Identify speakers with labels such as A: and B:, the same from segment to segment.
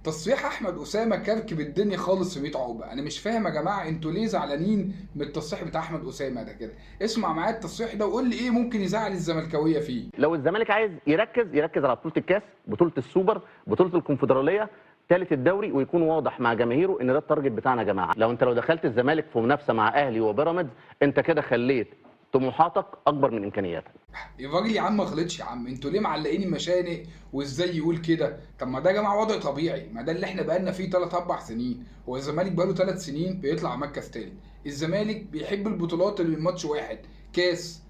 A: تصريح احمد اسامه كركب الدنيا خالص في 100 عقبه. انا مش فاهم يا جماعه انتوا ليه زعلانين من التصريح بتاع احمد اسامه ده كده. اسمع معايا التصريح ده وقول لي ايه ممكن يزعل الزملكاويه فيه.
B: لو الزمالك عايز يركز على بطوله الكاس، بطوله السوبر، بطوله الكونفدراليه، ثالث الدوري، ويكون واضح مع جماهيره ان ده التارجت بتاعنا يا جماعه. لو دخلت الزمالك في منافسه مع اهلي وبيراميدز، انت كده خليت طموحاتك اكبر من امكانياتك.
A: الراجل يا عم ما غلطش يا عم، انتوا ليه معلقين المشانق وازاي يقول كده؟ طب ما ده يا جماعه وضع طبيعي، ما ده اللي احنا بقالنا فيه 3 4 سنين. هو الزمالك بقاله 3 سنين بيطلع مركز تاني. الزمالك بيحب البطولات اللي من ماتش واحد، كاس،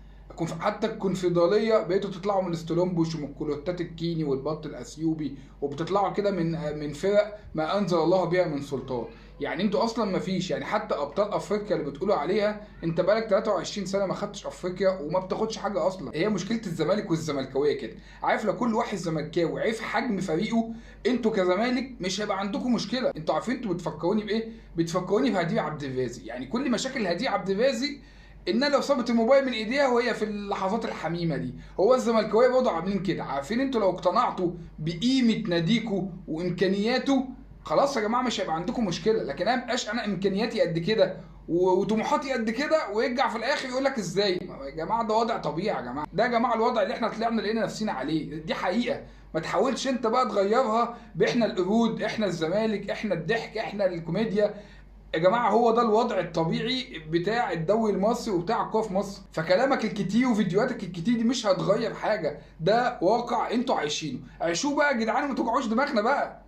A: حتى الكونفدراليه بقيتوا تطلعوا من ستولومبوش ومن كلوتات الكيني والبط الاثيوبي، وبتطلعوا كده من فرق ما انزل الله بها من سلطان. يعني انتوا اصلا ما فيش، يعني حتى ابطال افريقيا اللي بتقولوا عليها، انت بقالك 23 سنه ما خدتش افريقيا وما بتاخدش حاجه اصلا. هي مشكله الزمالك والزملكاويه كده، عارف، لو كل واحد زملكاوي عارف حجم فريقه، انتوا كزمالك مش هيبقى عندكم مشكله. انتوا عارفين انتوا بتفكروني بايه؟ بتفكروني بهدير عبد الرازق. يعني كل مشاكل هدير عبد الرازق انها لو سابت الموبايل من ايديها وهي في اللحظات الحميمه دي. هو الزملكاويه برضه عاملين كده. عارفين انتوا لو اقتنعتوا بقيمه ناديكوا وامكانياته، خلاص يا جماعه مش هيبقى عندكم مشكله. لكن انا مبقاش انا امكانياتي قد كده وطموحاتي قد كده ويرجع في الاخر يقول لك ازاي. يا جماعه ده وضع طبيعي يا جماعه، ده يا جماعه الوضع اللي احنا طلعنا لقينا نفسنا عليه، دي حقيقه. ما تحاولش انت بقى تغيرها باحنا القرود، احنا الزمالك، احنا الضحك، احنا الكوميديا. يا جماعه هو ده الوضع الطبيعي بتاع الدوري المصري وبتاع الكوره في مصر. فكلامك الكتير وفيديوهاتك الكتير دي مش هتغير حاجه، ده واقع انتوا عايشينه. عيشوه بقى يا جدعان وما توجعوش دماغنا بقى.